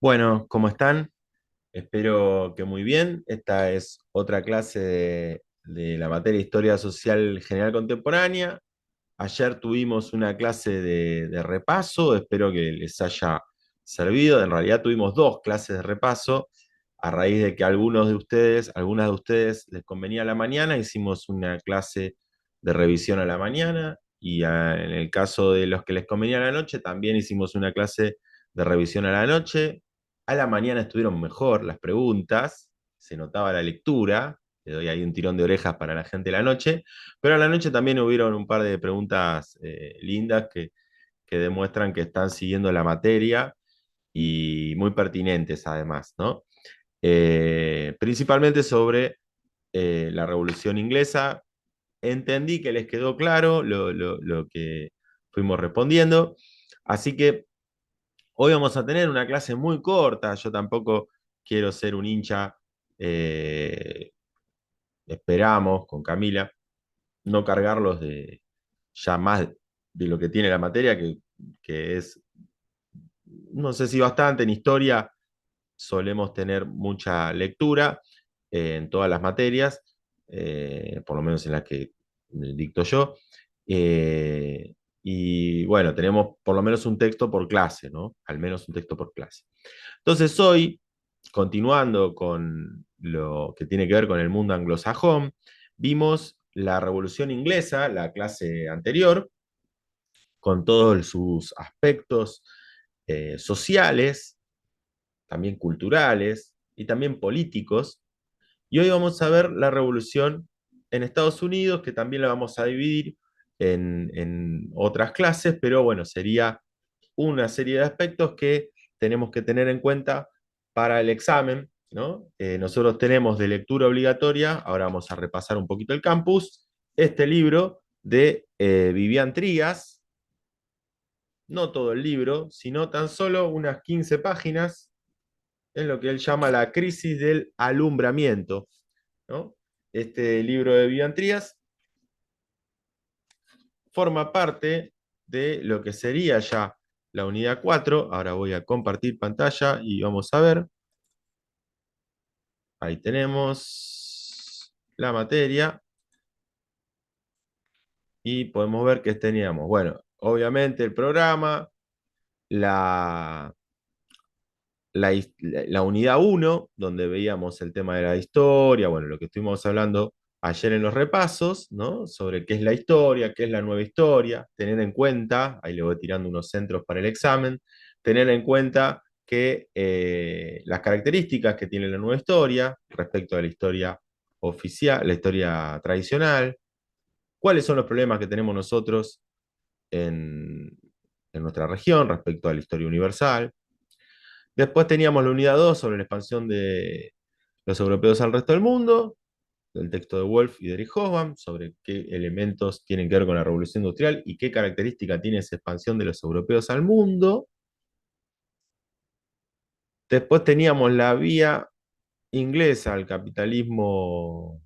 Bueno, ¿cómo están? Espero que muy bien. Esta es otra clase de la materia Historia Social General Contemporánea. Ayer tuvimos una clase de repaso, espero que les haya servido. En realidad tuvimos dos clases de repaso. A raíz de que algunas de ustedes les convenía a la mañana, hicimos una clase de revisión a la mañana y en el caso de los que les convenía a la noche, también hicimos una clase de revisión a la noche. A la mañana estuvieron mejor las preguntas, se notaba la lectura, le doy ahí un tirón de orejas para la gente de la noche, pero a la noche también hubieron un par de preguntas lindas que demuestran que están siguiendo la materia y muy pertinentes además, ¿no? Principalmente sobre la Revolución Inglesa. Entendí que les quedó claro lo que fuimos respondiendo, así que hoy vamos a tener una clase muy corta. Yo tampoco quiero ser un hincha, eh, esperamos con Camila, no cargarlos de ya más de lo que tiene la materia, que es, no sé si bastante. En historia solemos tener mucha lectura en todas las materias, por lo menos en las que dicto yo. Y bueno, tenemos por lo menos un texto por clase, ¿no? Al menos un texto por clase. Entonces hoy, continuando con lo que tiene que ver con el mundo anglosajón, vimos la Revolución Inglesa, la clase anterior, con todos sus aspectos sociales, también culturales y también políticos. Y hoy vamos a ver la revolución en Estados Unidos, que también la vamos a dividir en otras clases, pero bueno, sería una serie de aspectos que tenemos que tener en cuenta para el examen, ¿no? Nosotros tenemos de lectura obligatoria, ahora vamos a repasar un poquito el campus, este libro de Vivian Trías, no todo el libro, sino tan solo unas 15 páginas en lo que él llama la crisis del alumbramiento, ¿no? Este libro de Vivian Trías forma parte de lo que sería ya la unidad 4. Ahora voy a compartir pantalla y vamos a ver. Ahí tenemos la materia y podemos ver que teníamos, bueno, obviamente el programa, la, la unidad 1, donde veíamos el tema de la historia, bueno, lo que estuvimos hablando ayer en los repasos, ¿no? Sobre qué es la historia, qué es la nueva historia, tener en cuenta, ahí le voy tirando unos centros para el examen, tener en cuenta que las características que tiene la nueva historia respecto a la historia oficial, la historia tradicional, cuáles son los problemas que tenemos nosotros en, en nuestra región respecto a la historia universal. Después teníamos la unidad 2 sobre la expansión de los europeos al resto del mundo, del texto de Wolf y de Erich Hobsbawm, sobre qué elementos tienen que ver con la revolución industrial y qué característica tiene esa expansión de los europeos al mundo. Después teníamos la vía inglesa al capitalismo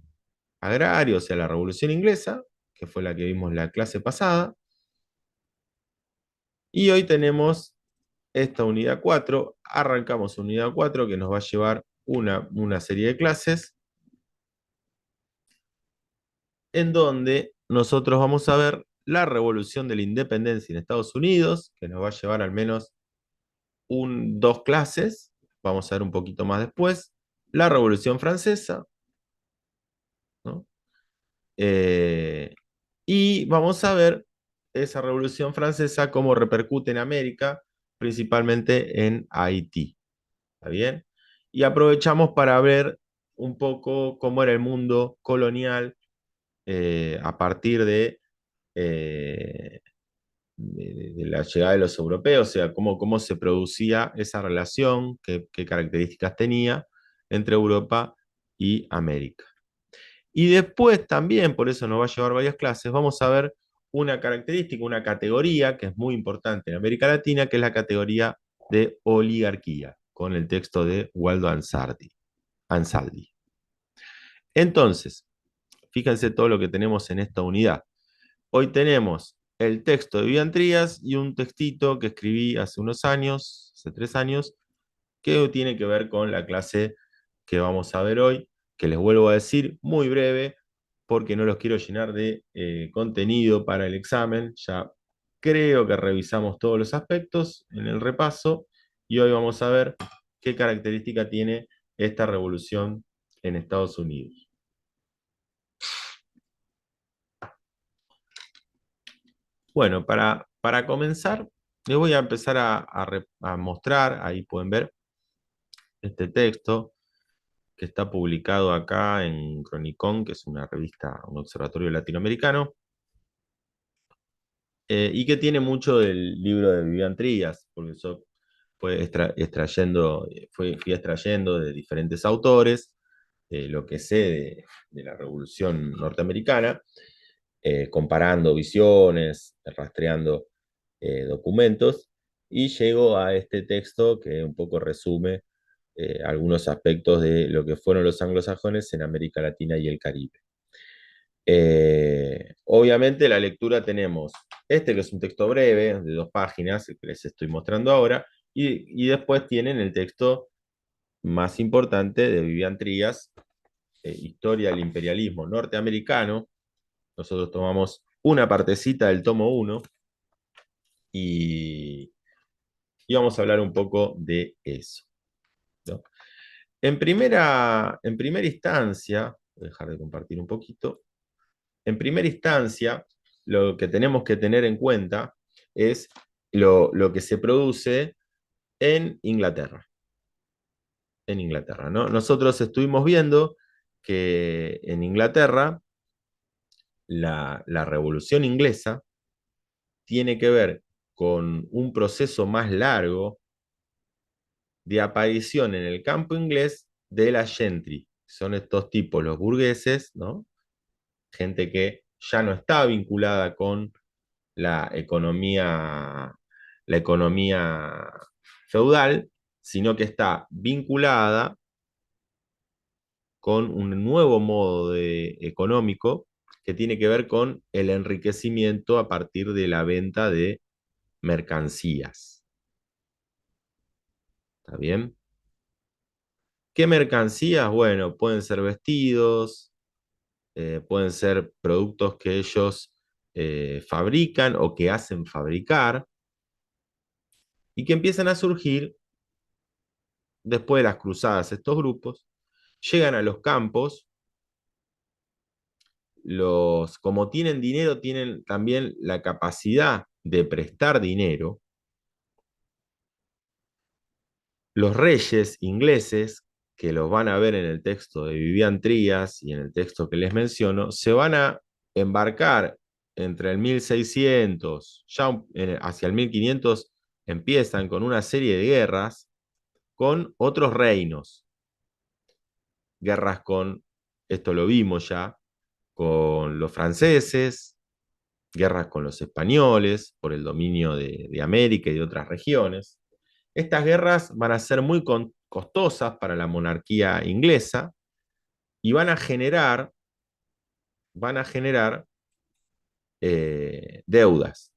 agrario, o sea, la revolución inglesa, que fue la que vimos la clase pasada. Y hoy tenemos esta unidad 4. Arrancamos unidad 4 que nos va a llevar una serie de clases en donde nosotros vamos a ver la revolución de la independencia en Estados Unidos, que nos va a llevar al menos dos clases, vamos a ver un poquito más después, la revolución francesa, ¿no? Eh, y vamos a ver esa revolución francesa cómo repercute en América, principalmente en Haití, ¿está bien? Y aprovechamos para ver un poco cómo era el mundo colonial a partir eh, de la llegada de los europeos, o sea, cómo se producía esa relación, qué características tenía entre Europa y América. Y después también, por eso nos va a llevar varias clases, vamos a ver una característica, una categoría que es muy importante en América Latina, que es la categoría de oligarquía, con el texto de Waldo Ansaldi. Entonces, fíjense todo lo que tenemos en esta unidad. Hoy tenemos el texto de Vivian Trías y un textito que escribí hace unos años, hace 3 años, que tiene que ver con la clase que vamos a ver hoy, que les vuelvo a decir, muy breve, porque no los quiero llenar de contenido para el examen. Ya creo que revisamos todos los aspectos en el repaso y hoy vamos a ver qué característica tiene esta revolución en Estados Unidos. Bueno, para comenzar, les voy a empezar a mostrar, ahí pueden ver este texto que está publicado acá en Chronicon, que es una revista, un observatorio latinoamericano, y que tiene mucho del libro de Vivian Trías, porque yo fui extrayendo de diferentes autores lo que sé de la Revolución Norteamericana, comparando visiones, rastreando documentos, y llego a este texto que un poco resume algunos aspectos de lo que fueron los anglosajones en América Latina y el Caribe. Obviamente la lectura tenemos este que es un texto breve de 2 páginas, el que les estoy mostrando ahora, y después tienen el texto más importante de Vivian Trías, Historia del Imperialismo Norteamericano. Nosotros tomamos una partecita del tomo 1 y, y vamos a hablar un poco de eso, ¿no? En primera instancia, voy a dejar de compartir un poquito. En primera instancia, lo que tenemos que tener en cuenta es lo que se produce en Inglaterra. En Inglaterra, ¿no? Nosotros estuvimos viendo que en Inglaterra la Revolución Inglesa tiene que ver con un proceso más largo de aparición en el campo inglés de la gentry. Son estos tipos, los burgueses, ¿no? Gente que ya no está vinculada con la economía, la economía feudal, sino que está vinculada con un nuevo modo económico que tiene que ver con el enriquecimiento a partir de la venta de mercancías. ¿Está bien? ¿Qué mercancías? Bueno, pueden ser vestidos, pueden ser productos que ellos fabrican o que hacen fabricar y que empiezan a surgir después de las cruzadas. Estos grupos llegan a los campos, como tienen dinero, tienen también la capacidad de prestar dinero. Los reyes ingleses, que los van a ver en el texto de Vivian Trías y en el texto que les menciono, se van a embarcar entre el 1600, ya hacia el 1500, empiezan con una serie de guerras con otros reinos. Guerras esto lo vimos ya, con los franceses, guerras con los españoles por el dominio de América y de otras regiones. Estas guerras van a ser muy costosas para la monarquía inglesa y van a generar deudas.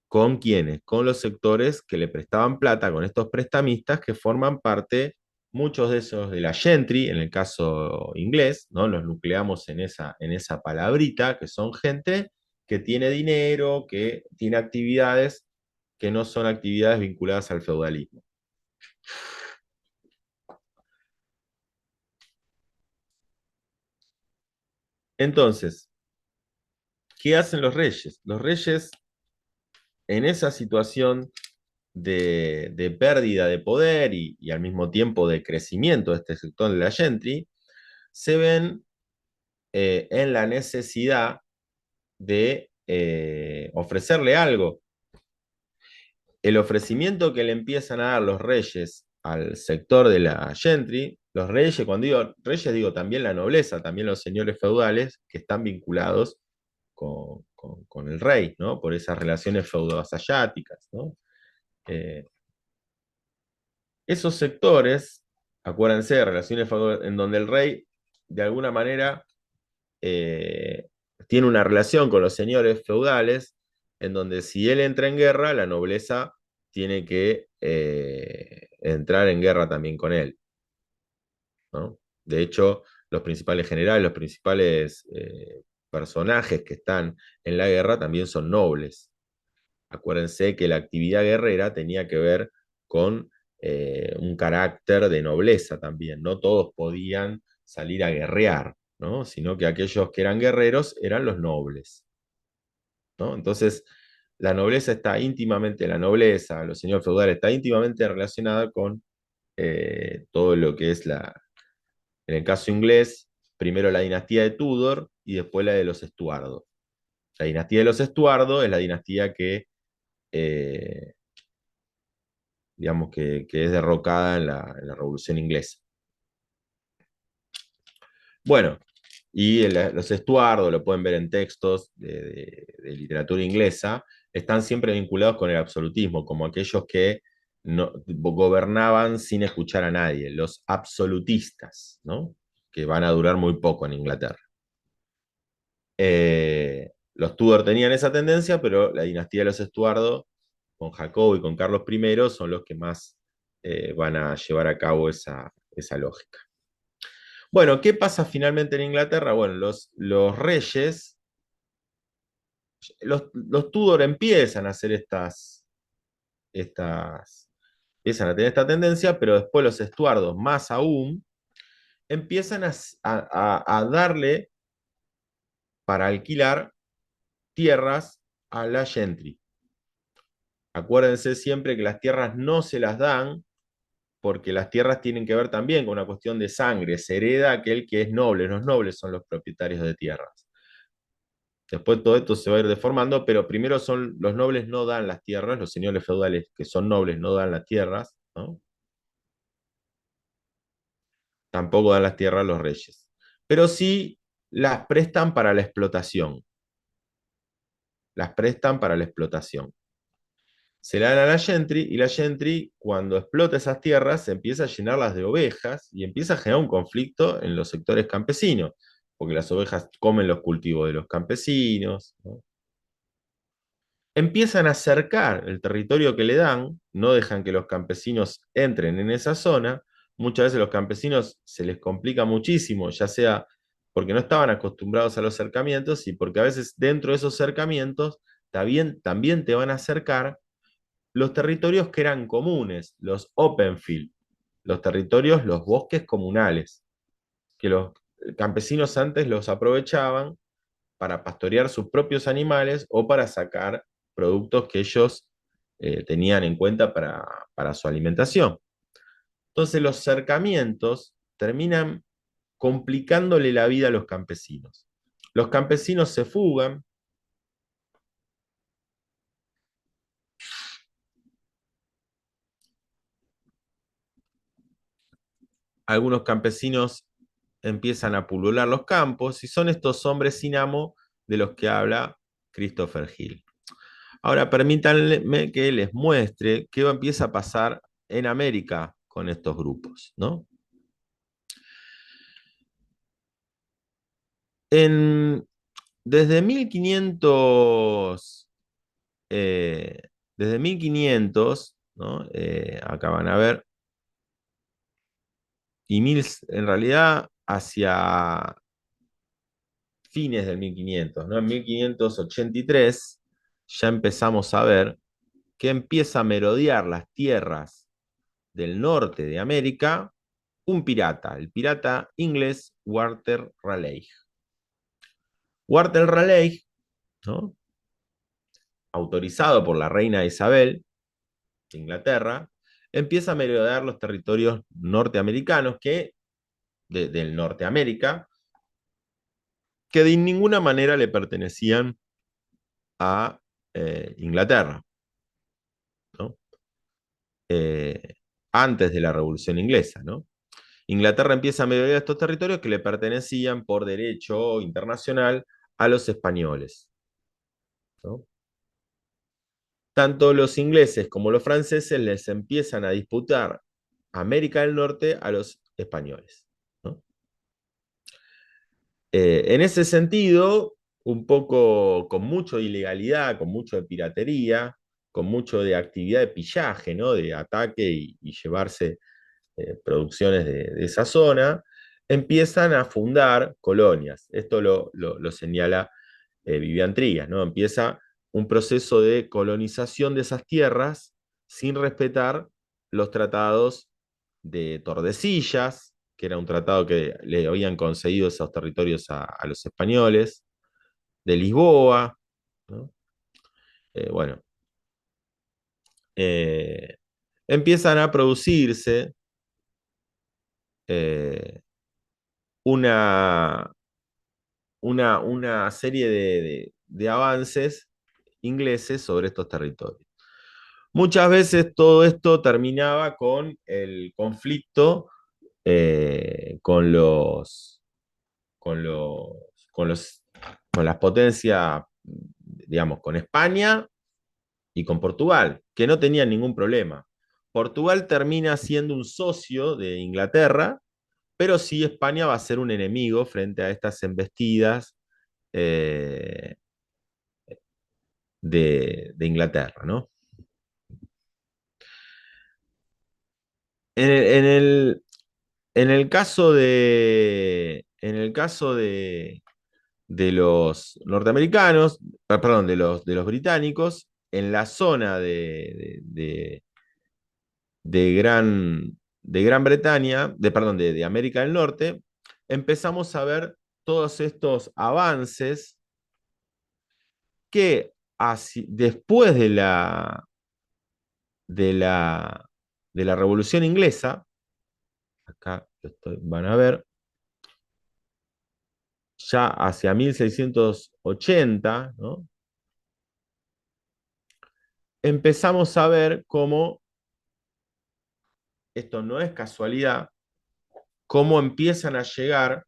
¿Con quiénes? Con los sectores que le prestaban plata, con estos prestamistas que forman parte, muchos de esos de la gentry, en el caso inglés, ¿no? Los nucleamos en esa palabrita, que son gente que tiene dinero, que tiene actividades que no son actividades vinculadas al feudalismo. Entonces, ¿qué hacen los reyes? Los reyes, en esa situación de pérdida de poder y al mismo tiempo de crecimiento de este sector de la gentry, se ven en la necesidad de ofrecerle algo. El ofrecimiento que le empiezan a dar los reyes al sector de la gentry, los reyes, cuando digo reyes, digo también la nobleza, también los señores feudales que están vinculados con el rey, ¿no? Por esas relaciones feudo-vasalláticas, ¿no? Eh, Esos sectores, acuérdense, de relaciones en donde el rey, de alguna manera, eh, tiene una relación con los señores feudales, en donde si él entra en guerra, la nobleza tiene que entrar en guerra también con él, ¿no? De hecho, los principales generales, los principales personajes que están en la guerra también son nobles. Acuérdense que la actividad guerrera tenía que ver con un carácter de nobleza también. No todos podían salir a guerrear, ¿no? Sino que aquellos que eran guerreros eran los nobles, ¿no? Entonces, la nobleza, los señores feudales, está íntimamente relacionada con todo lo que es en el caso inglés, primero la dinastía de Tudor y después la de los Estuardo. La dinastía de los Estuardo es la dinastía que eh, digamos, que es derrocada en la Revolución Inglesa. Bueno, y los Estuardo, lo pueden ver en textos de literatura inglesa, están siempre vinculados con el absolutismo, como aquellos que no, gobernaban sin escuchar a nadie, los absolutistas, ¿no? Que van a durar muy poco en Inglaterra. Los Tudor tenían esa tendencia, pero la dinastía de los Estuardo, con Jacobo y con Carlos I, son los que más van a llevar a cabo esa lógica. Bueno, ¿qué pasa finalmente en Inglaterra? Bueno, los reyes, los Tudor empiezan a hacer empiezan a tener esta tendencia, pero después los Estuardos, más aún, empiezan a darle para alquilar tierras a la gentry. Acuérdense siempre que las tierras no se las dan porque las tierras tienen que ver también con una cuestión de sangre. Se hereda aquel que es noble. Los nobles son los propietarios de tierras. Después todo esto se va a ir deformando, pero primero son los nobles no dan las tierras, los señores feudales que son nobles no dan las tierras, ¿no? Tampoco dan las tierras los reyes. Pero sí las prestan para la explotación. Las prestan para la explotación. Se la dan a la gentry y la gentry, cuando explota esas tierras, empieza a llenarlas de ovejas y empieza a generar un conflicto en los sectores campesinos, porque las ovejas comen los cultivos de los campesinos, ¿no? Empiezan a cercar el territorio que le dan, no dejan que los campesinos entren en esa zona. Muchas veces los campesinos se les complica muchísimo, ya sea porque no estaban acostumbrados a los cercamientos y porque a veces dentro de esos cercamientos también te van a acercar los territorios que eran comunes, los open field, los territorios, los bosques comunales, que los campesinos antes los aprovechaban para pastorear sus propios animales o para sacar productos que ellos tenían en cuenta para su alimentación. Entonces los cercamientos terminan complicándole la vida a los campesinos. Los campesinos se fugan. Algunos campesinos empiezan a pulular los campos y son estos hombres sin amo de los que habla Christopher Hill. Ahora permítanme que les muestre qué empieza a pasar en América con estos grupos, ¿no? En, desde 1500, desde 1500, ¿no? Acá van a ver, y en realidad hacia fines del 1500, ¿no? En 1583 ya empezamos a ver que empieza a merodear las tierras del norte de América un pirata, el pirata inglés Walter Raleigh. Walter Raleigh, ¿no? Autorizado por la reina Isabel de Inglaterra, empieza a merodear los territorios norteamericanos del Norteamérica, que de ninguna manera le pertenecían a Inglaterra, ¿no? Eh, antes de la Revolución Inglesa, ¿no? Inglaterra empieza a merodear estos territorios que le pertenecían por derecho internacional a los españoles, ¿no? Tanto los ingleses como los franceses les empiezan a disputar América del Norte a los españoles, ¿no? En ese sentido, un poco con mucho de ilegalidad, con mucho de piratería, con mucho de actividad de pillaje, ¿no? De ataque y llevarse producciones de esa zona, empiezan a fundar colonias. Esto lo señala Vivian Trías, ¿no? Empieza un proceso de colonización de esas tierras sin respetar los tratados de Tordesillas, que era un tratado que le habían concedido esos territorios a los españoles, de Lisboa, ¿no? Bueno, eh, empiezan a producirse eh, una, una serie de avances ingleses sobre estos territorios. Muchas veces todo esto terminaba con el conflicto con con los, con los, con las potencias, digamos, con España y con Portugal, que no tenían ningún problema. Portugal termina siendo un socio de Inglaterra, pero sí España va a ser un enemigo frente a estas embestidas eh, de Inglaterra, ¿no? En el, en el, en el caso de los norteamericanos, perdón, de los británicos, en la zona de Gran Bretaña, perdón, de América del Norte, empezamos a ver todos estos avances que después de la, de la Revolución Inglesa, acá van a ver, ya hacia 1680, ¿no? Empezamos a ver cómo, esto no es casualidad, cómo empiezan a llegar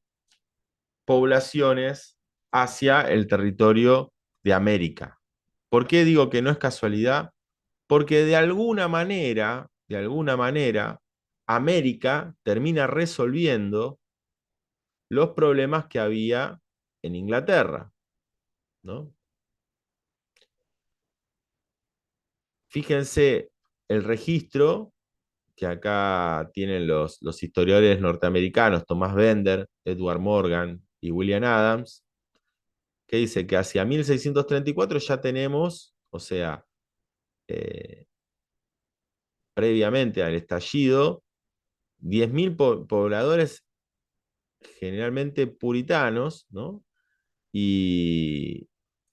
poblaciones hacia el territorio de América. ¿Por qué digo que no es casualidad? Porque de alguna manera, América termina resolviendo los problemas que había en Inglaterra, ¿no? Fíjense el registro que acá tienen los historiadores norteamericanos, Thomas Bender, Edward Morgan y William Adams, que dice que hacia 1634 ya tenemos, o sea, eh, previamente al estallido, 10.000 pobladores generalmente puritanos, ¿no? Y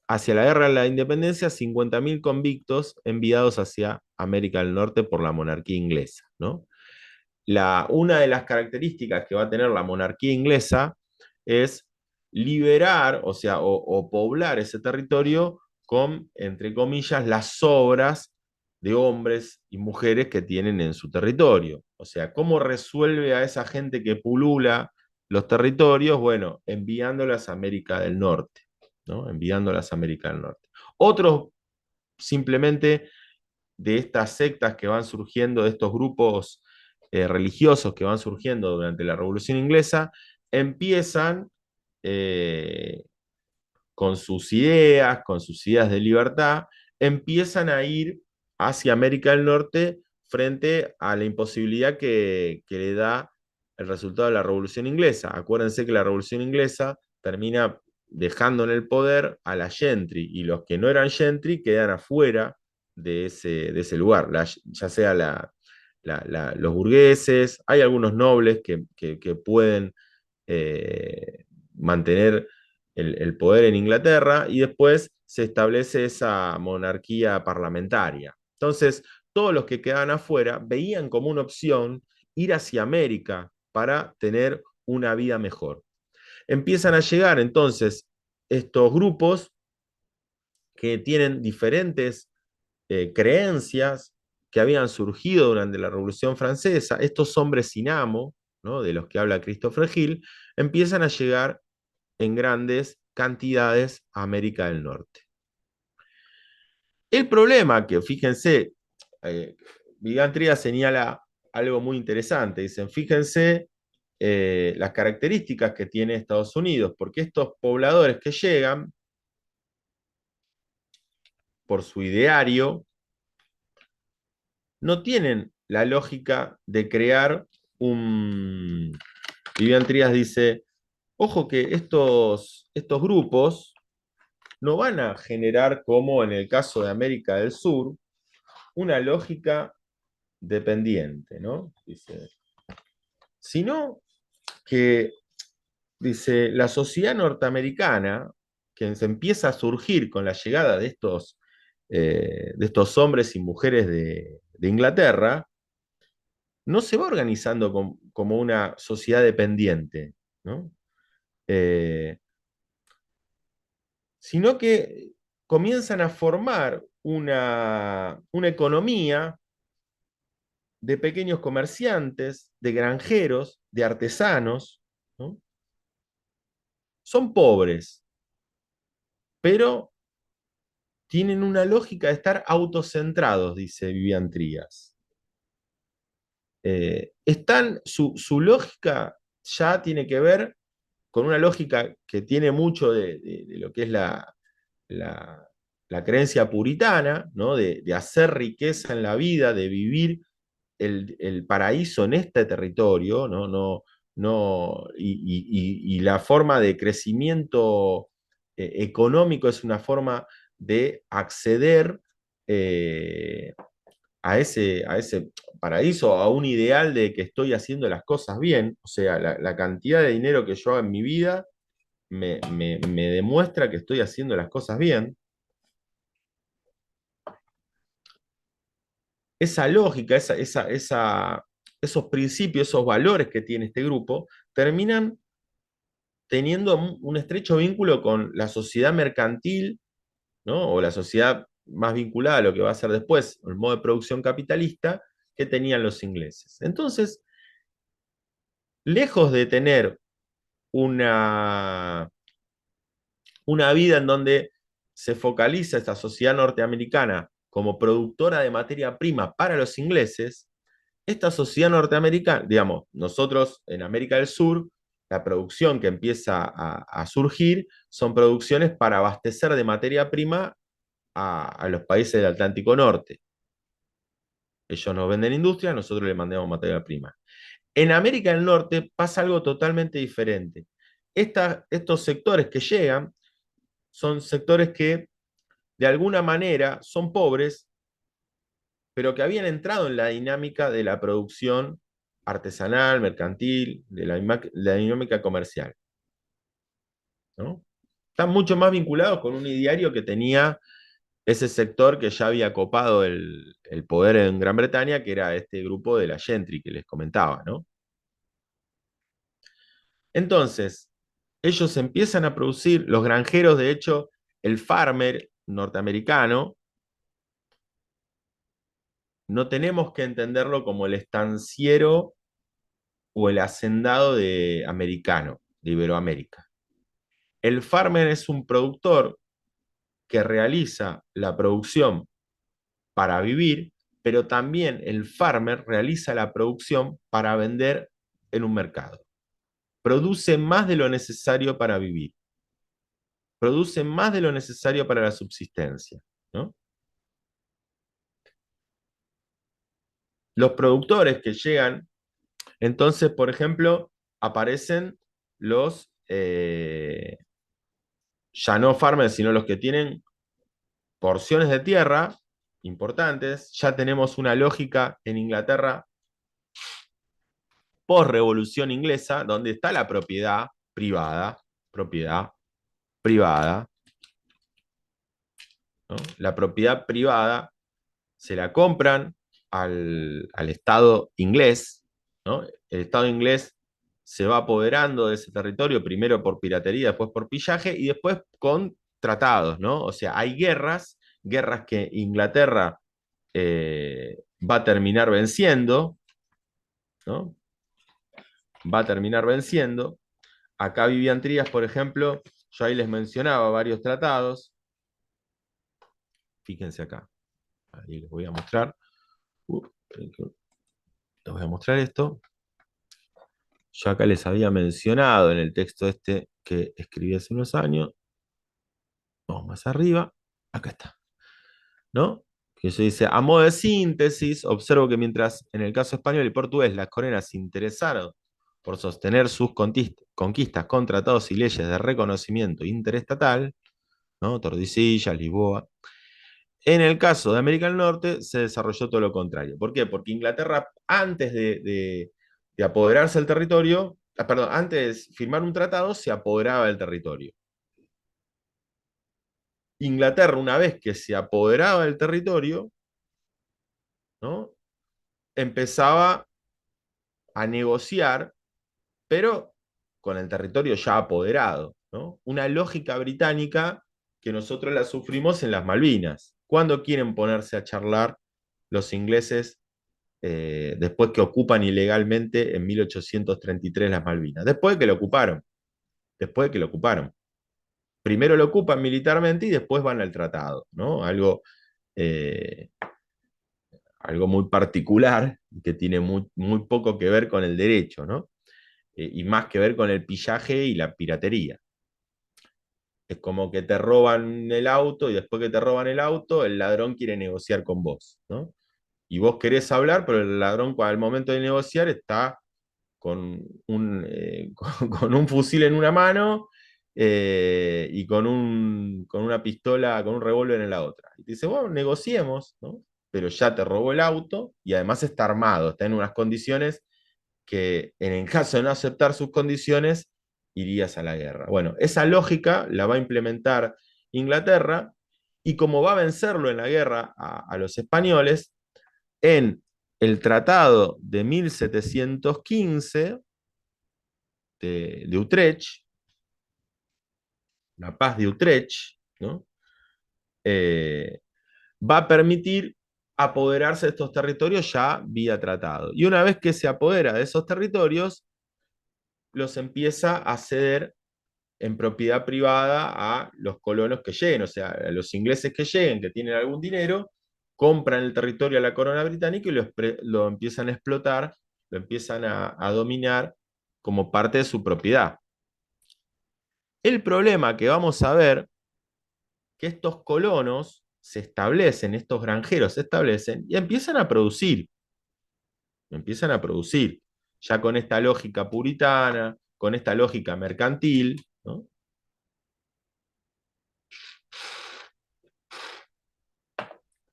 hacia la guerra de la independencia, 50.000 convictos enviados hacia América del Norte por la monarquía inglesa, ¿no? Una de las características que va a tener la monarquía inglesa es liberar, o sea, o poblar ese territorio con, entre comillas, las sobras de hombres y mujeres que tienen en su territorio. O sea, ¿cómo resuelve a esa gente que pulula los territorios? Bueno, enviándolas a América del Norte, ¿no? Enviándolas a América del Norte. Otros simplemente de estas sectas que van surgiendo, de estos grupos religiosos que van surgiendo durante la Revolución Inglesa, empiezan eh, con sus ideas de libertad, empiezan a ir hacia América del Norte frente a la imposibilidad que le da el resultado de la Revolución Inglesa. Acuérdense que la Revolución Inglesa termina dejando en el poder a la gentry y los que no eran gentry quedan afuera de ese lugar, ya sea los burgueses, hay algunos nobles que pueden mantener el poder en Inglaterra y después se establece esa monarquía parlamentaria. Entonces, todos los que quedaban afuera veían como una opción ir hacia América para tener una vida mejor. Empiezan a llegar entonces estos grupos que tienen diferentes creencias que habían surgido durante la Revolución Francesa, estos hombres sin amo, ¿no? De los que habla Christopher Hill, empiezan a llegar en grandes cantidades a América del Norte. El problema que, fíjense, Vigantria señala algo muy interesante, dicen, fíjense las características que tiene Estados Unidos, porque estos pobladores que llegan, por su ideario, no tienen la lógica de crear un... Vivian Trías dice, ojo que estos grupos no van a generar, como en el caso de América del Sur, una lógica dependiente, ¿no? Dice, sino que, dice, la sociedad norteamericana, que se empieza a surgir con la llegada de estos hombres y mujeres de Inglaterra, no se va organizando como una sociedad dependiente, ¿no? Eh, Sino que comienzan a formar una economía de pequeños comerciantes, de granjeros, de artesanos, ¿no? Son pobres, pero tienen una lógica de estar autocentrados, dice Vivian Trías. Su lógica ya tiene que ver con una lógica que tiene mucho de lo que es la, la creencia puritana, ¿no? De hacer riqueza en la vida, de vivir el paraíso en este territorio, ¿no? Y la forma de crecimiento económico es una forma de acceder eh, a ese paraíso, a un ideal de que estoy haciendo las cosas bien. O sea, la cantidad de dinero que yo hago en mi vida me demuestra que estoy haciendo las cosas bien. Esa lógica, esos principios, esos valores que tiene este grupo, terminan teniendo un estrecho vínculo con la sociedad mercantil, ¿no? O la sociedad más vinculada a lo que va a ser después, el modo de producción capitalista que tenían los ingleses. Entonces, lejos de tener una, una vida en donde se focaliza esta sociedad norteamericana como productora de materia prima para los ingleses, esta sociedad norteamericana, digamos, nosotros en América del Sur, la producción que empieza a surgir son producciones para abastecer de materia prima a los países del Atlántico Norte. Ellos nos venden industria, nosotros les mandamos materia prima. En América del Norte pasa algo totalmente diferente. Estos sectores que llegan son sectores que de alguna manera son pobres, pero que habían entrado en la dinámica de la producción artesanal, mercantil, de la dinámica comercial, ¿no? Están mucho más vinculados con un ideario que tenía ese sector que ya había copado el poder en Gran Bretaña, que era este grupo de la Gentry que les comentaba, ¿no? Entonces, ellos empiezan a producir, los granjeros, de hecho, el farmer norteamericano, no tenemos que entenderlo como el estanciero o el hacendado de americano, de Iberoamérica. El farmer es un productor que realiza la producción para vivir, pero también el farmer realiza la producción para vender en un mercado. Produce más de lo necesario para vivir, produce más de lo necesario para la subsistencia, ¿no? Los productores que llegan, entonces, por ejemplo, aparecen ya no farmers, sino los que tienen porciones de tierra importantes. Ya tenemos una lógica en Inglaterra post-revolución inglesa, donde está la propiedad privada, ¿no? La propiedad privada se la compran al Estado inglés, ¿no? El Estado inglés se va apoderando de ese territorio, primero por piratería, después por pillaje y después con tratados, ¿no? O sea, hay guerras que Inglaterra va a terminar venciendo, ¿no? Va a terminar venciendo. Acá Vivian Trías, por ejemplo, yo ahí les mencionaba varios tratados. Fíjense acá. Ahí les voy a mostrar. Les voy a mostrar esto. Yo acá les había mencionado en el texto este que escribí hace unos años. Vamos más arriba. Acá está. ¿No? que se dice, a modo de síntesis, observo que mientras en el caso español y portugués las coronas se interesaron por sostener sus conquistas con tratados y leyes de reconocimiento interestatal, ¿no? Tordesillas, Lisboa. En el caso de América del Norte se desarrolló todo lo contrario. ¿Por qué? Porque Inglaterra, antes de apoderarse del territorio, perdón, antes de firmar un tratado, se apoderaba del territorio. Inglaterra, una vez que se apoderaba del territorio, ¿no? Empezaba a negociar, pero con el territorio ya apoderado, ¿no? Una lógica británica que nosotros la sufrimos en las Malvinas. ¿Cuándo quieren ponerse a charlar los ingleses después que ocupan ilegalmente en 1833 las Malvinas? Después de que lo ocuparon. Después de que lo ocuparon. Primero lo ocupan militarmente y después van al tratado, ¿no? Eh, algo muy particular que tiene muy poco que ver con el derecho, ¿no? Y más que ver con el pillaje y la piratería. Es como que te roban el auto y después que te roban el auto, el ladrón quiere negociar con vos, ¿no? Y vos querés hablar, pero el ladrón al momento de negociar está con un fusil en una mano y con una pistola, con un revólver en la otra. Y te dice, bueno, negociemos, ¿no? Pero ya te robó el auto y además está armado, está en unas condiciones que en el caso de no aceptar sus condiciones, irías a la guerra. Bueno, esa lógica la va a implementar Inglaterra y como va a vencerlo en la guerra a los españoles, en el Tratado de 1715 de Utrecht, la paz de Utrecht, ¿no? Eh, va a permitir apoderarse de estos territorios ya vía tratado. Y una vez que se apodera de esos territorios, los empieza a ceder en propiedad privada a los colonos que lleguen, o sea, a los ingleses que lleguen, que tienen algún dinero, compran el territorio a la corona británica y lo empiezan a explotar, lo empiezan a dominar como parte de su propiedad. El problema que vamos a ver, que estos colonos se establecen, estos granjeros se establecen y empiezan a producir, ya con esta lógica puritana, con esta lógica mercantil, ¿no?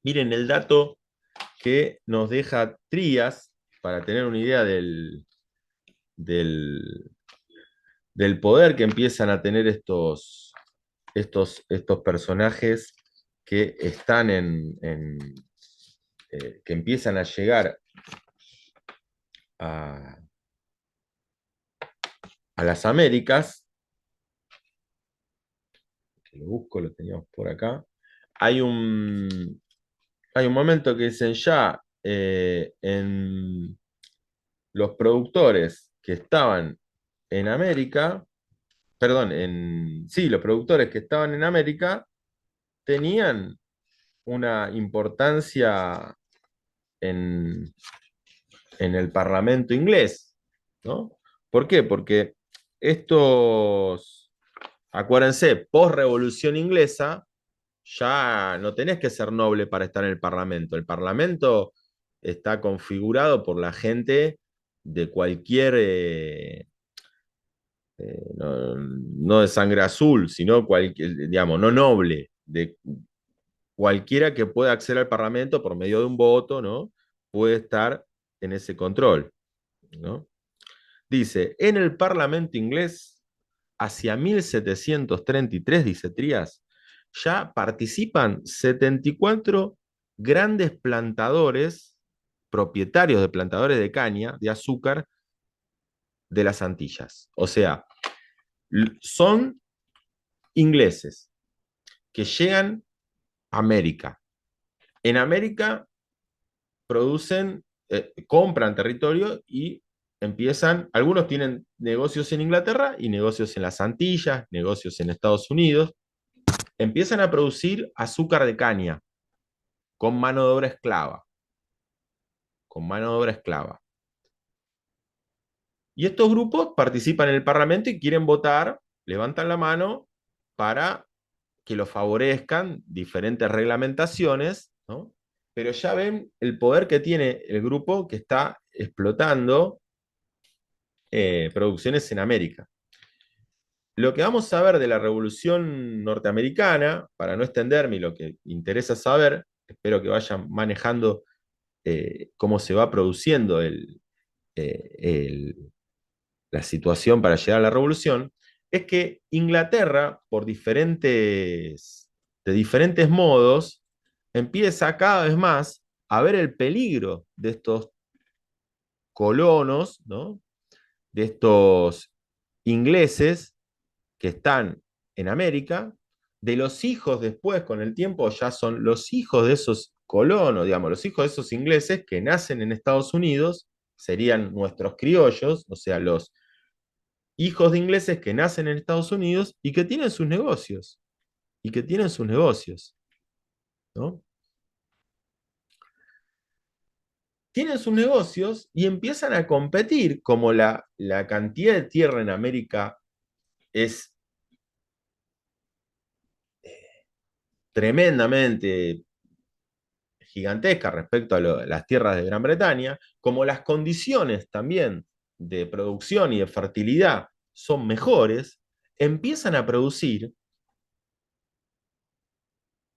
Miren el dato que nos deja Trías para tener una idea del, del poder que empiezan a tener estos personajes que están que empiezan a llegar a, a las Américas, que lo busco, lo teníamos por acá. Hay un, hay un momento que dicen ya en los productores que estaban en América, perdón, sí, los productores que estaban en América tenían una importancia en, en el Parlamento inglés, ¿no? ¿Por qué? Porque estos, acuérdense, post-revolución inglesa, ya no tenés que ser noble para estar en el Parlamento. El Parlamento está configurado por la gente de cualquier, no de sangre azul, sino cualquier, digamos, no noble, de cualquiera que pueda acceder al Parlamento por medio de un voto, ¿no? Puede estar en ese control, ¿no? Dice, en el Parlamento inglés, hacia 1733, dice Trías, ya participan 74 grandes plantadores, propietarios de plantadores de caña, de azúcar, de las Antillas. O sea, son ingleses que llegan a América. En América producen, compran territorio y empiezan, algunos tienen negocios en Inglaterra y negocios en las Antillas, negocios en Estados Unidos, empiezan a producir azúcar de caña con mano de obra esclava, con mano de obra esclava. Y estos grupos participan en el Parlamento y quieren votar, levantan la mano para que lo favorezcan diferentes reglamentaciones, ¿no? pero ya ven el poder que tiene el grupo que está explotando producciones en América. Lo que vamos a ver de la Revolución Norteamericana, para no extenderme y lo que interesa saber, espero que vayan manejando cómo se va produciendo eh, el- la situación para llegar a la revolución, es que Inglaterra, de diferentes modos, empieza cada vez más a ver el peligro de estos colonos, ¿no? De estos ingleses que están en América, de los hijos después, con el tiempo, ya son los hijos de esos colonos, digamos, los hijos de esos ingleses que nacen en Estados Unidos, serían nuestros criollos, o sea, los hijos de ingleses que nacen en Estados Unidos y que tienen sus negocios, y que tienen sus negocios, ¿no? Tienen sus negocios y empiezan a competir, como la cantidad de tierra en América es tremendamente gigantesca respecto a las tierras de Gran Bretaña, como las condiciones también de producción y de fertilidad son mejores, empiezan a producir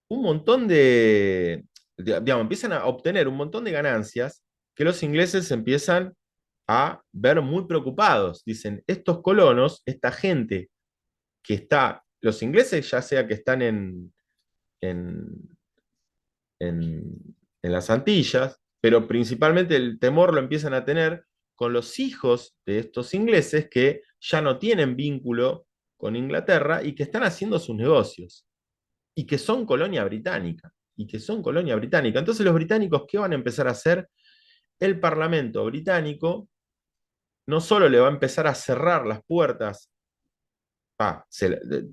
un montón digamos, empiezan a obtener un montón de ganancias que los ingleses empiezan a ver muy preocupados. Dicen, estos colonos, esta gente que está, los ingleses ya sea que están en, en, en las Antillas, pero principalmente el temor lo empiezan a tener con los hijos de estos ingleses que ya no tienen vínculo con Inglaterra y que están haciendo sus negocios y que son colonia británica. Y que son colonia británica. Entonces los británicos, ¿qué van a empezar a hacer? El Parlamento británico no solo le va a empezar a cerrar las puertas,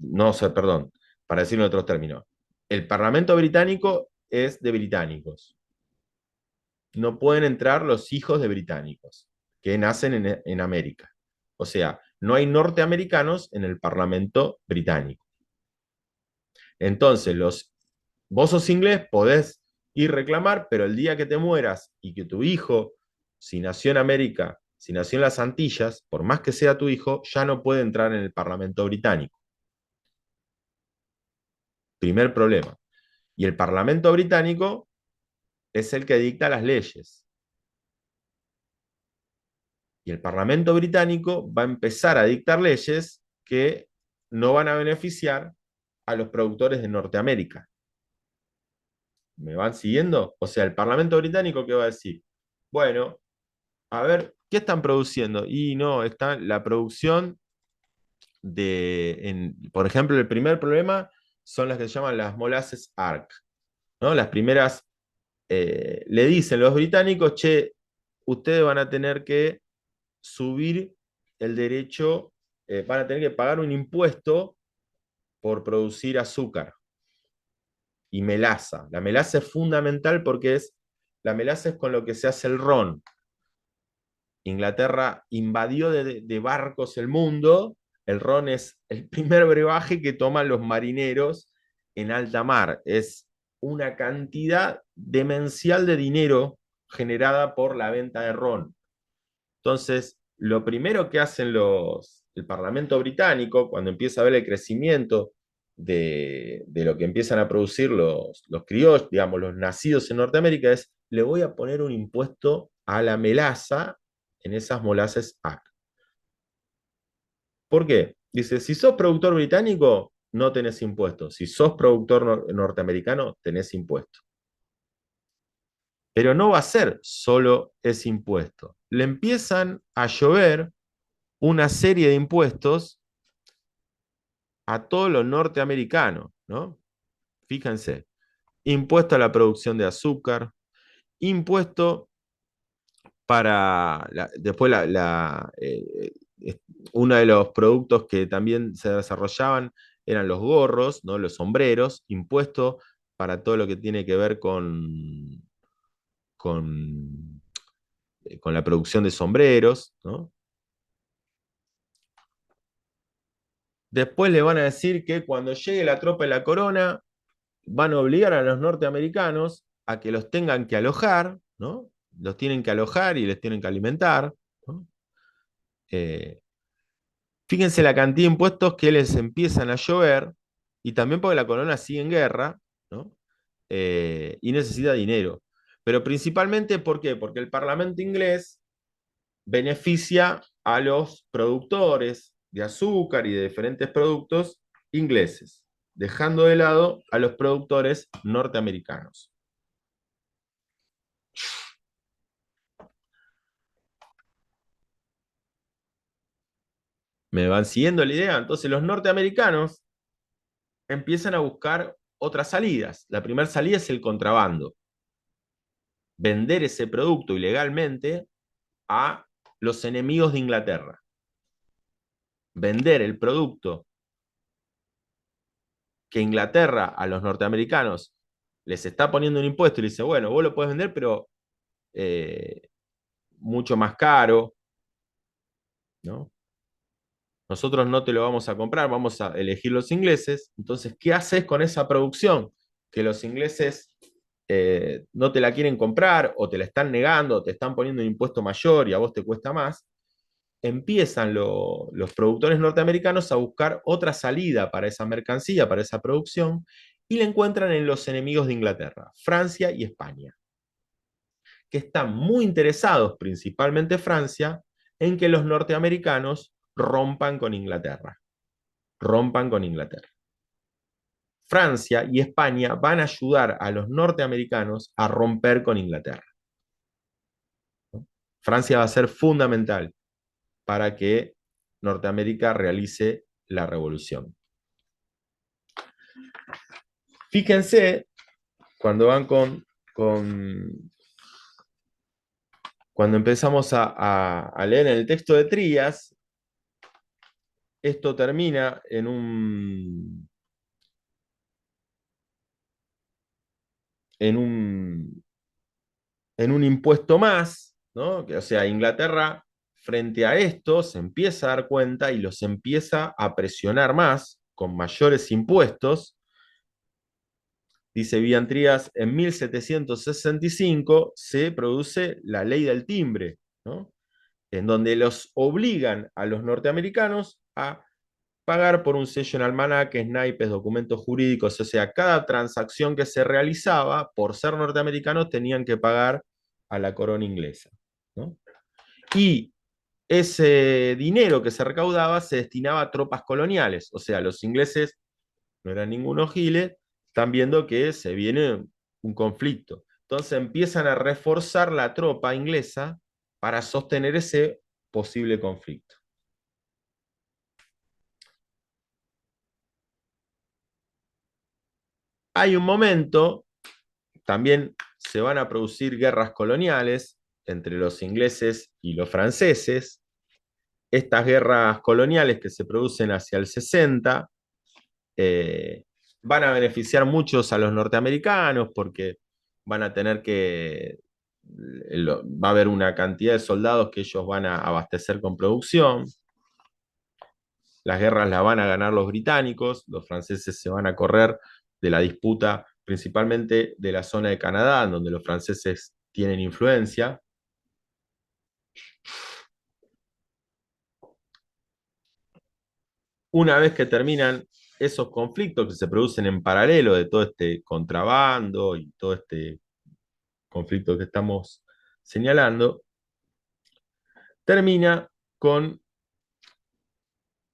no sé, perdón, para decirlo en otros términos, el Parlamento británico es de británicos, no pueden entrar los hijos de británicos que nacen en América. O sea, no hay norteamericanos en el Parlamento británico. Entonces, vos sos inglés, podés ir reclamar, pero el día que te mueras y que tu hijo, si nació en América, si nació en las Antillas, por más que sea tu hijo, ya no puede entrar en el Parlamento británico. Primer problema. Y el Parlamento británico es el que dicta las leyes. Y el Parlamento británico va a empezar a dictar leyes que no van a beneficiar a los productores de Norteamérica. ¿Me van siguiendo? O sea, el Parlamento británico, ¿qué va a decir? Bueno, a ver, ¿qué están produciendo? Y no, está la producción por ejemplo, el primer problema son las que se llaman las molasses ARC, ¿no? Las primeras, le dicen los británicos, che, ustedes van a tener que subir el derecho, van a tener que pagar un impuesto por producir azúcar y melaza. La melaza es fundamental porque la melaza es con lo que se hace el ron. Inglaterra invadió de barcos el mundo, el ron es el primer brebaje que toman los marineros en alta mar. Es una cantidad demencial de dinero generada por la venta de ron. Entonces, lo primero que hacen el Parlamento británico, cuando empieza a ver el crecimiento de lo que empiezan a producir los criollos, digamos, los nacidos en Norteamérica, es, le voy a poner un impuesto a la melaza en esas molasses ACT. ¿Por qué? Dice, si sos productor británico, no tenés impuesto. Si sos productor norteamericano, tenés impuesto. Pero no va a ser solo ese impuesto. Le empiezan a llover una serie de impuestos a todo lo norteamericano, ¿no? Fíjense, impuesto a la producción de azúcar, impuesto después uno de los productos que también se desarrollaban eran los gorros, ¿no? Los sombreros, impuesto para todo lo que tiene que ver con, con la producción de sombreros, ¿no? Después le van a decir que cuando llegue la tropa de la corona, van a obligar a los norteamericanos a que los tengan que alojar, ¿no? Los tienen que alojar y les tienen que alimentar, ¿no? Eh, Fíjense la cantidad de impuestos que les empiezan a llover, y también porque la corona sigue en guerra, ¿no? Y necesita dinero. Pero principalmente, ¿por qué? Porque el Parlamento inglés beneficia a los productores de azúcar y de diferentes productos ingleses, dejando de lado a los productores norteamericanos. ¿Me van siguiendo la idea? Entonces los norteamericanos empiezan a buscar otras salidas. La primera salida es el contrabando. Vender ese producto ilegalmente a los enemigos de Inglaterra. Vender el producto que Inglaterra a los norteamericanos les está poniendo un impuesto y le dice, bueno, vos lo puedes vender, pero eh, mucho más caro, ¿no? Nosotros no te lo vamos a comprar, vamos a elegir los ingleses. Entonces, ¿qué haces con esa producción? Que los ingleses no te la quieren comprar o te la están negando o te están poniendo un impuesto mayor y a vos te cuesta más. Empiezan los productores norteamericanos a buscar otra salida para esa mercancía, para esa producción, y la encuentran en los enemigos de Inglaterra, Francia y España, que están muy interesados, principalmente Francia, en que los norteamericanos rompan con Inglaterra. Rompan con Inglaterra. Francia y España van a ayudar a los norteamericanos a romper con Inglaterra. Francia va a ser fundamental para que Norteamérica realice la revolución. Fíjense, cuando van cuando empezamos a leer en el texto de Trías, esto termina en un, en un impuesto más, ¿no? O sea, Inglaterra frente a esto se empieza a dar cuenta y los empieza a presionar más con mayores impuestos. Dice Villan Trías, en 1765 se produce la ley del timbre, ¿no? En donde los obligan a los norteamericanos a pagar por un sello en almanaques, naipes, documentos jurídicos, o sea, cada transacción que se realizaba, por ser norteamericanos, tenían que pagar a la corona inglesa, ¿no? Y ese dinero que se recaudaba se destinaba a tropas coloniales, o sea, los ingleses no eran ningunos giles, están viendo que se viene un conflicto. Entonces empiezan a reforzar la tropa inglesa para sostener ese posible conflicto. Hay un momento, también se van a producir guerras coloniales entre los ingleses y los franceses. Estas guerras coloniales que se producen hacia el 60 van a beneficiar muchos a los norteamericanos porque van a tener que, va a haber una cantidad de soldados que ellos van a abastecer con producción. Las guerras las van a ganar los británicos, los franceses se van a correr de la disputa principalmente de la zona de Canadá, donde los franceses tienen influencia. Una vez que terminan esos conflictos que se producen en paralelo de todo este contrabando y todo este conflicto que estamos señalando, termina con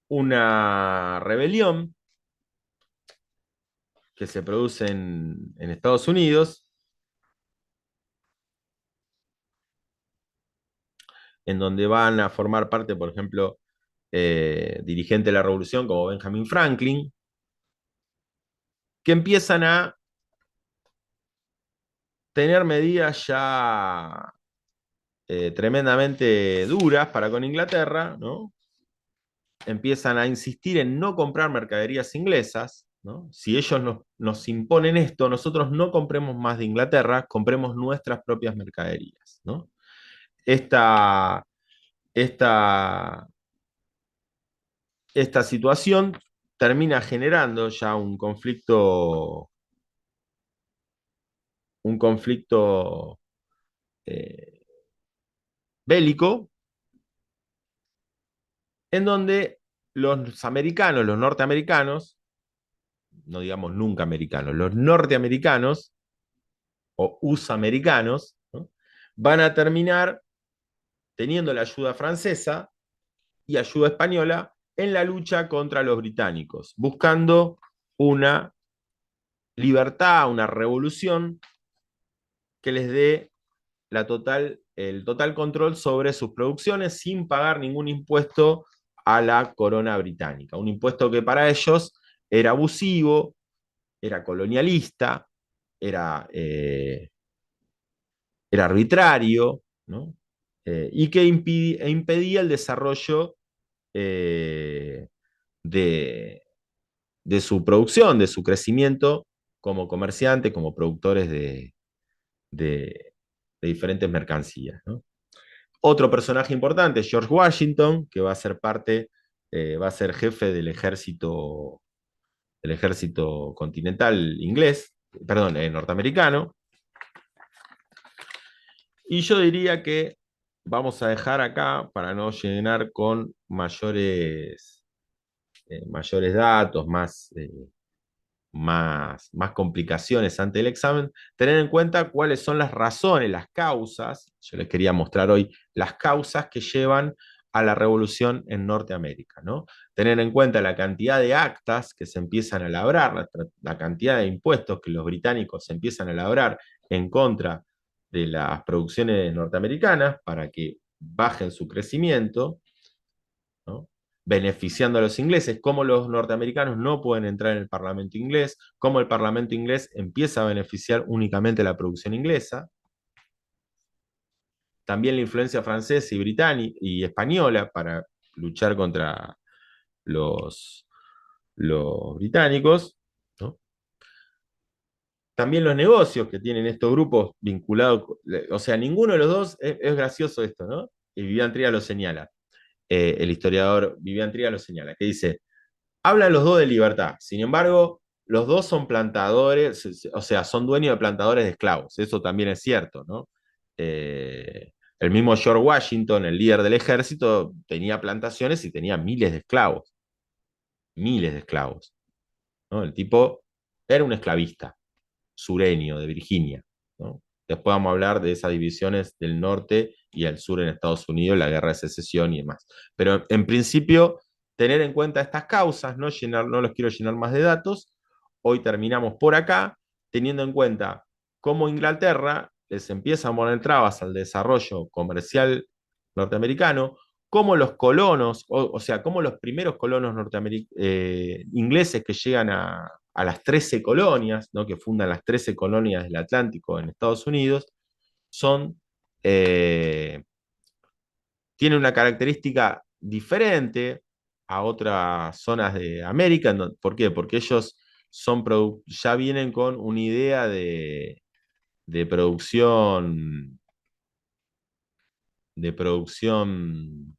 una rebelión que se produce en Estados Unidos, en donde van a formar parte, por ejemplo, dirigentes de la revolución como Benjamin Franklin, que empiezan a tener medidas ya tremendamente duras para con Inglaterra, ¿no? Empiezan a insistir en no comprar mercaderías inglesas, ¿no? Si ellos nos imponen esto, nosotros no compremos más de Inglaterra, compremos nuestras propias mercaderías, ¿no? Esta, esta, esta situación termina generando ya un conflicto eh, bélico, en donde los americanos, los norteamericanos, no digamos nunca americanos, los norteamericanos o US americanos, ¿no? Van a terminar teniendo la ayuda francesa y ayuda española en la lucha contra los británicos, buscando una libertad, una revolución que les dé el total control sobre sus producciones sin pagar ningún impuesto a la corona británica. Un impuesto que para ellos era abusivo, era colonialista, era, era arbitrario, ¿no? Y que impedía el desarrollo eh, de, de su producción, de su crecimiento como comerciantes, como productores de, de diferentes mercancías, ¿no? Otro personaje importante, George Washington, que va a ser parte, va a ser jefe del ejército continental inglés, perdón, norteamericano. Y yo diría que vamos a dejar acá para no llenar con mayores datos, más complicaciones ante el examen, tener en cuenta cuáles son las razones, las causas, yo les quería mostrar hoy, las causas que llevan a la revolución en Norteamérica, ¿no? Tener en cuenta la cantidad de actas que se empiezan a labrar, la cantidad de impuestos que los británicos empiezan a labrar en contra de las producciones norteamericanas para que bajen su crecimiento, ¿no? Beneficiando a los ingleses, cómo los norteamericanos no pueden entrar en el Parlamento inglés, cómo el Parlamento inglés empieza a beneficiar únicamente a la producción inglesa, también la influencia francesa y británica y española para luchar contra los, los británicos, ¿no? También los negocios que tienen estos grupos vinculados, o sea, ninguno de los dos, es gracioso esto, ¿no? Y Vivian Tría lo señala, el historiador Vivian Tría lo señala, que dice, hablan los dos de libertad, sin embargo, los dos son plantadores, o sea, son dueños de plantadores de esclavos, eso también es cierto, ¿no? El mismo George Washington, el líder del ejército, tenía plantaciones y tenía miles de esclavos, ¿no? El tipo era un esclavista sureño de Virginia, ¿no? Después vamos a hablar de esas divisiones del norte y el sur en Estados Unidos, la guerra de secesión y demás. Pero en principio, tener en cuenta estas causas, no los quiero llenar más de datos. Hoy terminamos por acá, teniendo en cuenta cómo Inglaterra les empieza a poner trabas al desarrollo comercial norteamericano, cómo los colonos, o sea, cómo los primeros colonos ingleses que llegan a las 13 colonias, ¿no? Que fundan las 13 colonias del Atlántico en Estados Unidos, son, eh, tienen una característica diferente a otras zonas de América. ¿Por qué? Porque ellos ya vienen con una idea de producción, de producción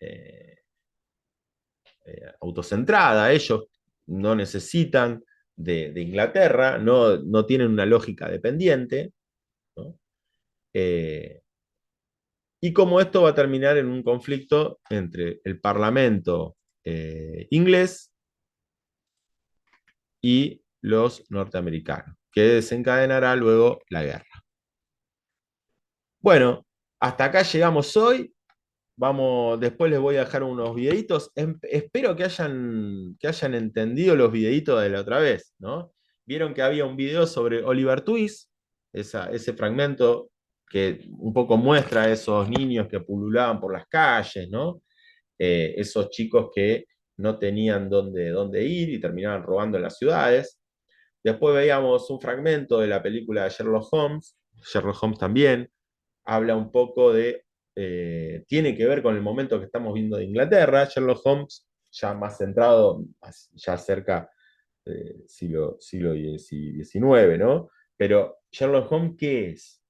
eh, autocentrada. Ellos no necesitan de Inglaterra, no tienen una lógica dependiente, ¿no? Y cómo esto va a terminar en un conflicto entre el Parlamento inglés y los norteamericanos, que desencadenará luego la guerra. Bueno, hasta acá llegamos hoy. Vamos, después les voy a dejar unos videitos. Espero que hayan entendido los videitos de la otra vez, ¿no? Vieron que había un video sobre Oliver Twist, ese fragmento que un poco muestra a esos niños que pululaban por las calles, ¿no? Esos chicos que no tenían dónde ir y terminaban robando en las ciudades. Después veíamos un fragmento de la película de Sherlock Holmes. Sherlock Holmes también habla un poco tiene que ver con el momento que estamos viendo de Inglaterra. Sherlock Holmes, ya más centrado, ya cerca del siglo XIX, ¿no? Pero Sherlock Holmes, ¿qué es?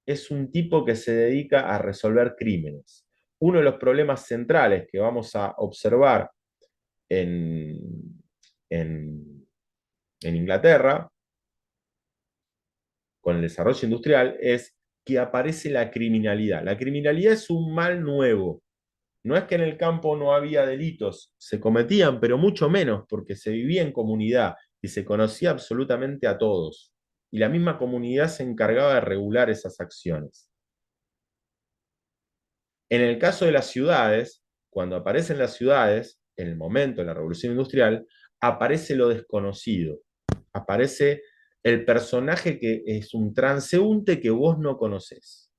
Es un tipo que se dedica a resolver crímenes. Uno de los problemas centrales que vamos a observar en, en, en Inglaterra, con el desarrollo industrial es que aparece la criminalidad. La criminalidad es un mal nuevo. No es que en el campo no había delitos, se cometían, pero mucho menos, porque se vivía en comunidad y se conocía absolutamente a todos. Y la misma comunidad se encargaba de regular esas acciones. En el caso de las ciudades, cuando aparecen las ciudades, en el momento de la revolución industrial, aparece lo desconocido. Aparece el personaje que es un transeúnte que vos no conocés.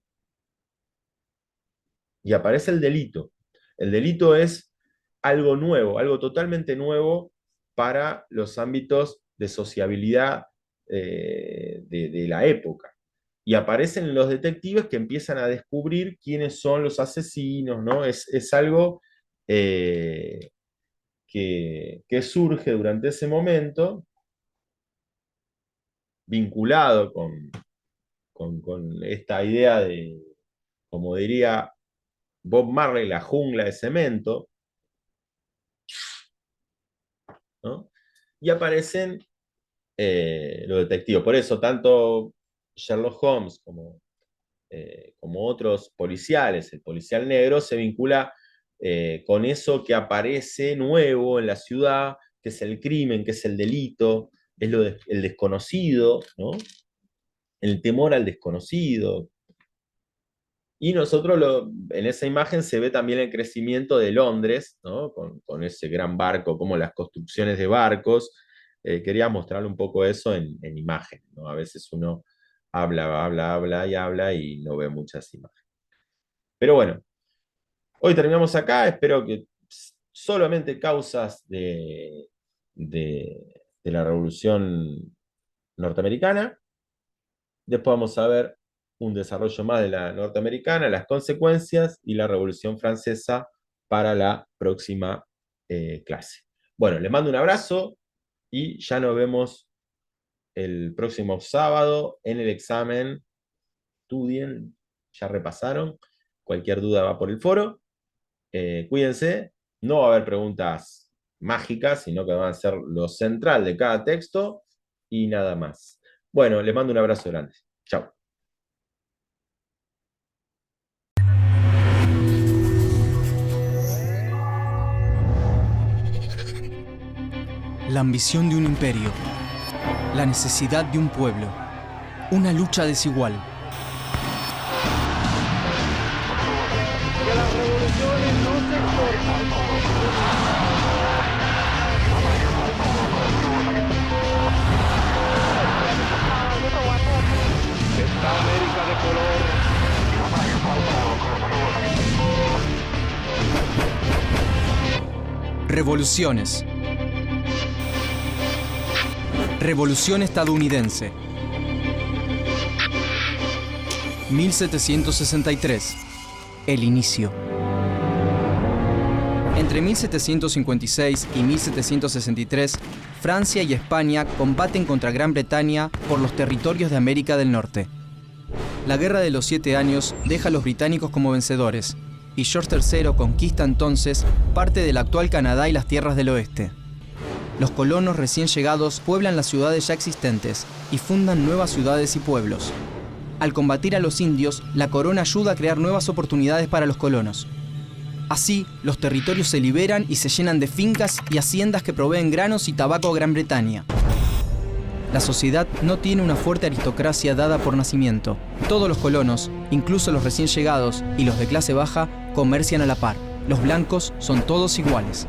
Y aparece el delito. El delito es algo nuevo, algo totalmente nuevo para los ámbitos de sociabilidad de la época. Y aparecen los detectives que empiezan a descubrir quiénes son los asesinos, ¿no? Es algo que surge durante ese momento, vinculado con esta idea de, como diría Bob Marley, la jungla de cemento, ¿no? Y aparecen los detectives. Por eso, tanto Sherlock Holmes como otros policiales, el policial negro, se vincula con eso que aparece nuevo en la ciudad, que es el crimen, que es el delito, es el desconocido, ¿no? El temor al desconocido. Y en esa imagen se ve también el crecimiento de Londres, ¿no? Con ese gran barco, como las construcciones de barcos. Quería mostrarle un poco eso en imagen, ¿no? A veces uno habla y no ve muchas imágenes. Pero bueno, hoy terminamos acá. Espero que solamente causas de la Revolución Norteamericana. Después vamos a ver un desarrollo más de la norteamericana, las consecuencias y la Revolución Francesa para la próxima clase. Bueno, les mando un abrazo y ya nos vemos el próximo sábado en el examen. Estudien, ya repasaron. Cualquier duda va por el foro. Cuídense, no va a haber preguntas mágicas, sino que van a ser lo central de cada texto y nada más. Bueno, les mando un abrazo grande. Chao. La ambición de un imperio, la necesidad de un pueblo, una lucha desigual. Que las revoluciones no se exportan. Esta América de color. Revoluciones. Revolución estadounidense. 1763. El inicio. Entre 1756 y 1763, Francia y España combaten contra Gran Bretaña por los territorios de América del Norte. La Guerra de los 7 Años deja a los británicos como vencedores, y George III conquista entonces parte del actual Canadá y las tierras del oeste. Los colonos recién llegados pueblan las ciudades ya existentes y fundan nuevas ciudades y pueblos. Al combatir a los indios, la corona ayuda a crear nuevas oportunidades para los colonos. Así, los territorios se liberan y se llenan de fincas y haciendas que proveen granos y tabaco a Gran Bretaña. La sociedad no tiene una fuerte aristocracia dada por nacimiento. Todos los colonos, incluso los recién llegados y los de clase baja, comercian a la par. Los blancos son todos iguales.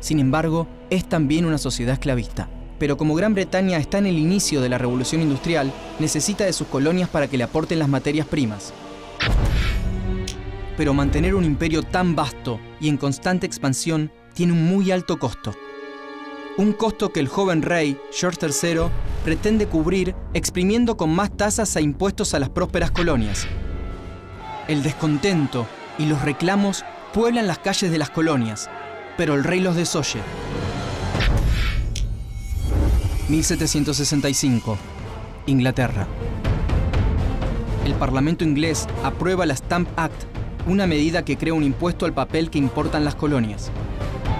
Sin embargo, es también una sociedad esclavista. Pero como Gran Bretaña está en el inicio de la revolución industrial, necesita de sus colonias para que le aporten las materias primas. Pero mantener un imperio tan vasto y en constante expansión tiene un muy alto costo. Un costo que el joven rey, George III, pretende cubrir exprimiendo con más tasas e impuestos a las prósperas colonias. El descontento y los reclamos pueblan las calles de las colonias, pero el rey los desoye. 1765. Inglaterra. El Parlamento inglés aprueba la Stamp Act, una medida que crea un impuesto al papel que importan las colonias.